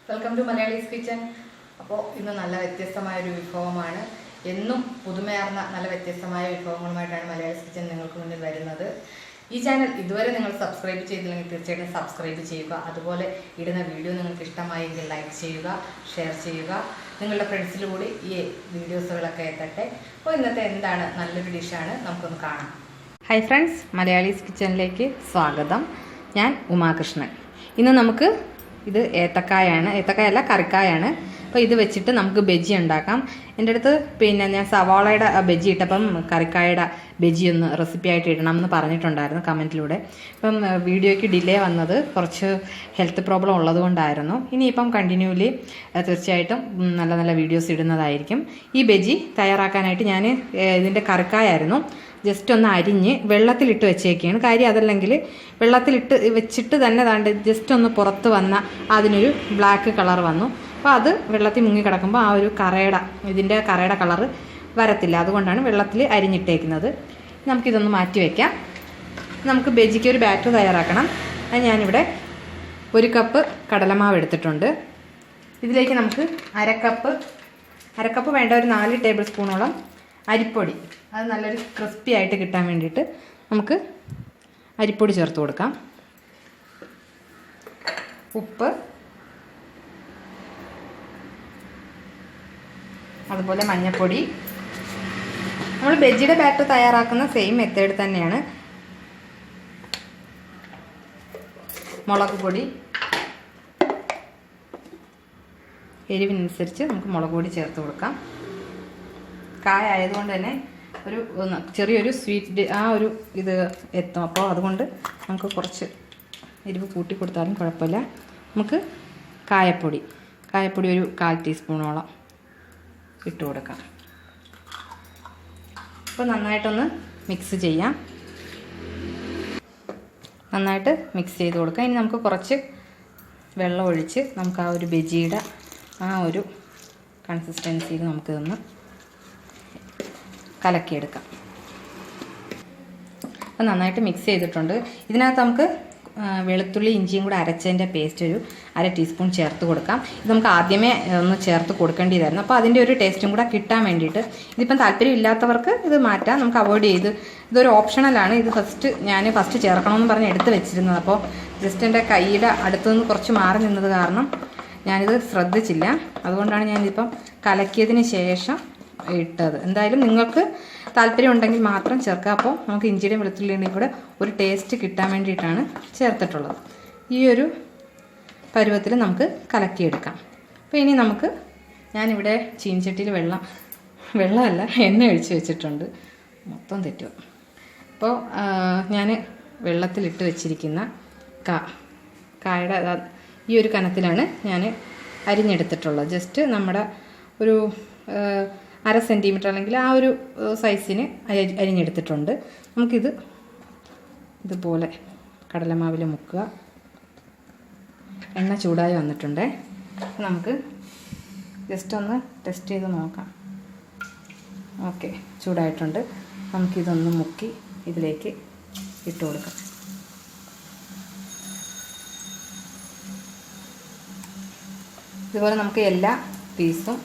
Welcome to Malayalees kitchen. അപ്പോൾ ഇന്ന് നല്ല വ്യത്യസ്തമായൊരു വിഭവമാണ്. എന്നും പുതുമയാർന്ന നല്ല വ്യത്യസ്തമായ വിഭവങ്ങളുമായിട്ടാണ് മലയാളീസ് കിച്ചൻ നിങ്ങൾക്ക് മുന്നിൽ വരുന്നത്. ഈ ചാനൽ ഇതുവരെ നിങ്ങൾ സബ്സ്ക്രൈബ് ചെയ്തില്ലെങ്കിൽ തീർച്ചയായിട്ടും സബ്സ്ക്രൈബ് ചെയ്യുക. അതുപോലെ ഇടുന്ന വീഡിയോ നിങ്ങൾക്ക് ഇഷ്ടമായെങ്കിൽ ലൈക്ക് ചെയ്യുക, ഷെയർ ചെയ്യുക. നിങ്ങളുടെ ഫ്രണ്ട്സിലൂടെ ഈ വീഡിയോസുകളൊക്കെ എത്തട്ടെ. അപ്പോൾ ഇന്നത്തെ എന്താണ് നല്ലൊരു ഡിഷാണ്, നമുക്കൊന്ന് കാണാം. ഹായ് ഫ്രണ്ട്സ്, മലയാളീസ് കിച്ചണിലേക്ക് സ്വാഗതം. ഞാൻ ഉമാകൃഷ്ണൻ. ഇന്ന് നമുക്ക് ഇത് ഏത്തക്കായല്ല കറിക്കായാണ്. അപ്പോൾ ഇത് വെച്ചിട്ട് നമുക്ക് ബജി ഉണ്ടാക്കാം. എൻ്റെ അടുത്ത് ഞാൻ സവാളയുടെ ബജി ഇട്ടപ്പം കറിക്കായുടെ ബജി ഒന്ന് റെസിപ്പി ആയിട്ട് ഇടണം എന്ന് പറഞ്ഞിട്ടുണ്ടായിരുന്നു കമൻറ്റിലൂടെ. ഇപ്പം വീഡിയോയ്ക്ക് ഡിലേ വന്നത് കുറച്ച് ഹെൽത്ത് പ്രോബ്ലം ഉള്ളതുകൊണ്ടായിരുന്നു. ഇനിയിപ്പം കണ്ടിന്യൂലി തീർച്ചയായിട്ടും നല്ല നല്ല വീഡിയോസ് ഇടുന്നതായിരിക്കും. ഈ ബജി തയ്യാറാക്കാനായിട്ട് ഞാൻ ഇതിൻ്റെ കറിക്കായായിരുന്നു ജസ്റ്റ് ഒന്ന് അരിഞ്ഞ് വെള്ളത്തിലിട്ട് വെച്ചേക്കാണ്. കാര്യം അതല്ലെങ്കിൽ വെള്ളത്തിലിട്ട് വെച്ചിട്ട് തന്നെ ജസ്റ്റ് ഒന്ന് പുറത്ത് വന്ന അതിനൊരു ബ്ലാക്ക് കളർ വന്നു. അപ്പോൾ അത് വെള്ളത്തിൽ മുങ്ങി കിടക്കുമ്പോൾ ആ ഒരു ഇതിൻ്റെ കറയുടെ കളറ് വരത്തില്ല. അതുകൊണ്ടാണ് വെള്ളത്തിൽ അരിഞ്ഞിട്ടേക്കുന്നത്. നമുക്കിതൊന്ന് മാറ്റി വയ്ക്കാം. നമുക്ക് ബജിക്ക് ഒരു ബാറ്റർ തയ്യാറാക്കണം. അത് ഞാനിവിടെ 1 കപ്പ് കടലമാവ് എടുത്തിട്ടുണ്ട്. ഇതിലേക്ക് നമുക്ക് അരക്കപ്പ് വേണ്ട ഒരു 4 ടേബിൾ സ്പൂണോളം അരിപ്പൊടി. അത് നല്ലൊരു ക്രിസ്പി ആയിട്ട് കിട്ടാൻ വേണ്ടിയിട്ട് നമുക്ക് അരിപ്പൊടി ചേർത്ത് കൊടുക്കാം. ഉപ്പ്, അതുപോലെ മഞ്ഞൾപ്പൊടി. നമ്മൾ ബജിയുടെ ബാറ്റർ തയ്യാറാക്കുന്ന സെയിം മെത്തേഡ് തന്നെയാണ്. മുളക് പൊടി, എരിവിനനുസരിച്ച് നമുക്ക് മുളക് പൊടി ചേർത്ത് കൊടുക്കാം. കായ ആയതുകൊണ്ട് തന്നെ ഒരു ചെറിയൊരു സ്വീറ്റ് ഇത് എത്തും. അപ്പോൾ അതുകൊണ്ട് നമുക്ക് കുറച്ച് എരിവ് കൂട്ടി കൊടുത്താലും കുഴപ്പമില്ല. നമുക്ക് കായപ്പൊടി ഒരു 1/4 ടീസ്പൂണോളം ഇട്ട് കൊടുക്കാം. അപ്പോൾ നന്നായിട്ടൊന്ന് മിക്സ് ചെയ്യാം. നന്നായിട്ട് മിക്സ് ചെയ്ത് കൊടുക്കാം. ഇനി നമുക്ക് കുറച്ച് വെള്ളം ഒഴിച്ച് നമുക്ക് ആ ഒരു ബജിയുടെ ആ ഒരു കൺസിസ്റ്റൻസിയിൽ നമുക്കിതൊന്ന് കലക്കിയെടുക്കാം. അപ്പോൾ നന്നായിട്ട് മിക്സ് ചെയ്തിട്ടുണ്ട്. ഇതിനകത്ത് നമുക്ക് വെളുത്തുള്ളി ഇഞ്ചിയും കൂടെ അരച്ചതിൻ്റെ പേസ്റ്റ് ഒരു 1/2 ടീസ്പൂൺ ചേർത്ത് കൊടുക്കാം. ഇത് നമുക്ക് ആദ്യമേ ഒന്ന് ചേർത്ത് കൊടുക്കേണ്ടതായിരുന്നു. അപ്പോൾ അതിൻ്റെ ഒരു ടേസ്റ്റും കൂടെ കിട്ടാൻ വേണ്ടിയിട്ട് ഇതിപ്പം താല്പര്യം ഇല്ലാത്തവർക്ക് ഇത് മാറ്റാം. നമുക്ക് അവോയ്ഡ് ചെയ്ത് ഇതൊരു ഓപ്ഷണലാണ്. ഇത് ഞാൻ ഫസ്റ്റ് ചേർക്കണമെന്ന് പറഞ്ഞ് എടുത്ത് വെച്ചിരുന്നത്. അപ്പോൾ ജസ്റ്റ് എൻ്റെ കൈയുടെ അടുത്തുനിന്ന് കുറച്ച് മാറി നിന്നത് കാരണം ഞാനിത് ശ്രദ്ധിച്ചില്ല. അതുകൊണ്ടാണ് ഞാനിതിപ്പം കലക്കിയതിന് ശേഷം ഇട്ടത്. എന്തായാലും നിങ്ങൾക്ക് താല്പര്യം ഉണ്ടെങ്കിൽ മാത്രം ചേർക്കുക. അപ്പോൾ നമുക്ക് ഇഞ്ചിയുടെയും വെളുത്തുള്ളിയുടെയും കൂടെ ഒരു ടേസ്റ്റ് കിട്ടാൻ വേണ്ടിയിട്ടാണ് ചേർത്തിട്ടുള്ളത്. ഈ ഒരു പരുവത്തിൽ നമുക്ക് കലക്കിയെടുക്കാം. അപ്പോൾ ഇനി ഞാനിവിടെ ചീനച്ചട്ടിയിൽ വെള്ളമല്ല എണ്ണ ഒഴിച്ച് വെച്ചിട്ടുണ്ട്. മൊത്തം തെറ്റുക. അപ്പോൾ ഞാൻ വെള്ളത്തിലിട്ട് വെച്ചിരിക്കുന്ന കായയുടെ ഈ ഒരു കനത്തിലാണ് ഞാൻ അരിഞ്ഞെടുത്തിട്ടുള്ളത്. ജസ്റ്റ് നമ്മുടെ ഒരു 1/2 സെൻറ്റിമീറ്റർ അല്ലെങ്കിൽ ആ ഒരു സൈസിന് അരിഞ്ഞെടുത്തിട്ടുണ്ട്. നമുക്കിത് ഇതുപോലെ കടലമാവിൽ മുക്കുക. എണ്ണ ചൂടായി വന്നിട്ടുണ്ട്. നമുക്ക് ജസ്റ്റ് ഒന്ന് ടെസ്റ്റ് ചെയ്ത് നോക്കാം. ഓക്കെ, ചൂടായിട്ടുണ്ട്. നമുക്കിതൊന്ന് മുക്കി ഇതിലേക്ക് ഇട്ട് കൊടുക്കാം. ഇതുപോലെ നമുക്ക് എല്ലാ പീസും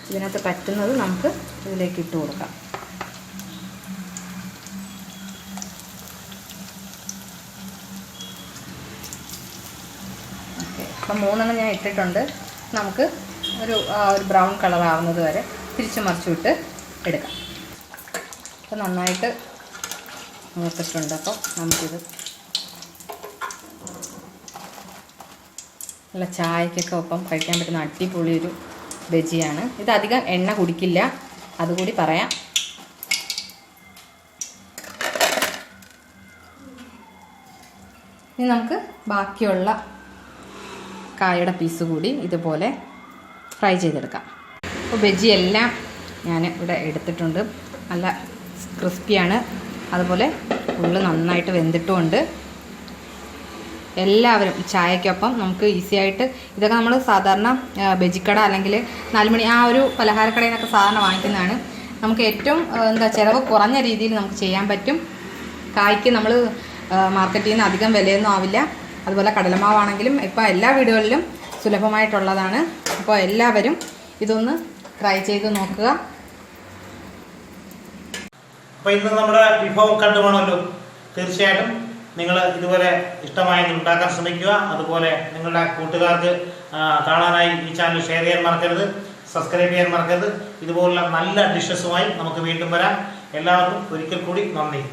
ഇതിനകത്ത് പറ്റുന്നത് നമുക്ക് ഇതിലേക്ക് ഇട്ട് കൊടുക്കാം. ഓക്കെ, അപ്പം 3 ഞാൻ ഇട്ടിട്ടുണ്ട്. നമുക്ക് ഒരു ബ്രൗൺ കളർ ആവുന്നത് വരെ തിരിച്ചു മറിച്ചിട്ട് എടുക്കാം. അപ്പോൾ നന്നായിട്ട് മൂത്തിട്ടുണ്ട്. അപ്പോൾ നമുക്കിത് നല്ല ചായക്കൊക്കെ ഒപ്പം കഴിക്കാൻ പറ്റുന്ന അടിപൊളി ഒരു ബജിയാണ്. ഇത് അധികം എണ്ണ കുടിക്കില്ല, അതുകൂടി പറയാം. ഇനി നമുക്ക് ബാക്കിയുള്ള കായയുടെ പീസ് കൂടി ഇതുപോലെ ഫ്രൈ ചെയ്തെടുക്കാം. അപ്പോൾ ബജി എല്ലാം ഞാൻ ഇവിടെ എടുത്തിട്ടുണ്ട്. നല്ല ക്രിസ്പിയാണ്. അതുപോലെ ഉള്ളു നന്നായിട്ട് വെന്തിട്ടുമുണ്ട്. എല്ലാവരും ചായക്കൊപ്പം നമുക്ക് ഈസി ആയിട്ട് ഇതൊക്കെ നമ്മൾ സാധാരണ ബജിക്കട അല്ലെങ്കിൽ 4 മണി ആ ഒരു പലഹാരക്കടയിൽ നിന്നൊക്കെ സാധാരണ വാങ്ങിക്കുന്നതാണ്. നമുക്ക് ഏറ്റവും ചിലവ് കുറഞ്ഞ രീതിയിൽ നമുക്ക് ചെയ്യാൻ പറ്റും. കായ്ക്ക് നമ്മൾ മാർക്കറ്റിൽ നിന്ന് അധികം വിലയൊന്നും ആവില്ല. അതുപോലെ കടലമാവാണെങ്കിലും ഇപ്പോൾ എല്ലാ വീടുകളിലും സുലഭമായിട്ടുള്ളതാണ്. അപ്പോൾ എല്ലാവരും ഇതൊന്ന് ട്രൈ ചെയ്ത് നോക്കുക. അപ്പോൾ ഇന്ന് നമ്മുടെ വിഭവം കണ്ടുപോകണമല്ലോ. തീർച്ചയായിട്ടും നിങ്ങൾ ഇതുപോലെ ഇഷ്ടമായെങ്കിൽ ഉണ്ടാക്കാൻ ശ്രമിക്കുക. അതുപോലെ നിങ്ങളുടെ കൂട്ടുകാർക്ക് കാണാനായി ഈ ചാനൽ ഷെയർ ചെയ്യാൻ മറക്കരുത്, സബ്സ്ക്രൈബ് ചെയ്യാൻ മറക്കരുത്. ഇതുപോലുള്ള നല്ല ഡിഷസുമായി നമുക്ക് വീണ്ടും വരാം. എല്ലാവർക്കും ഒരിക്കൽ കൂടി നന്ദി.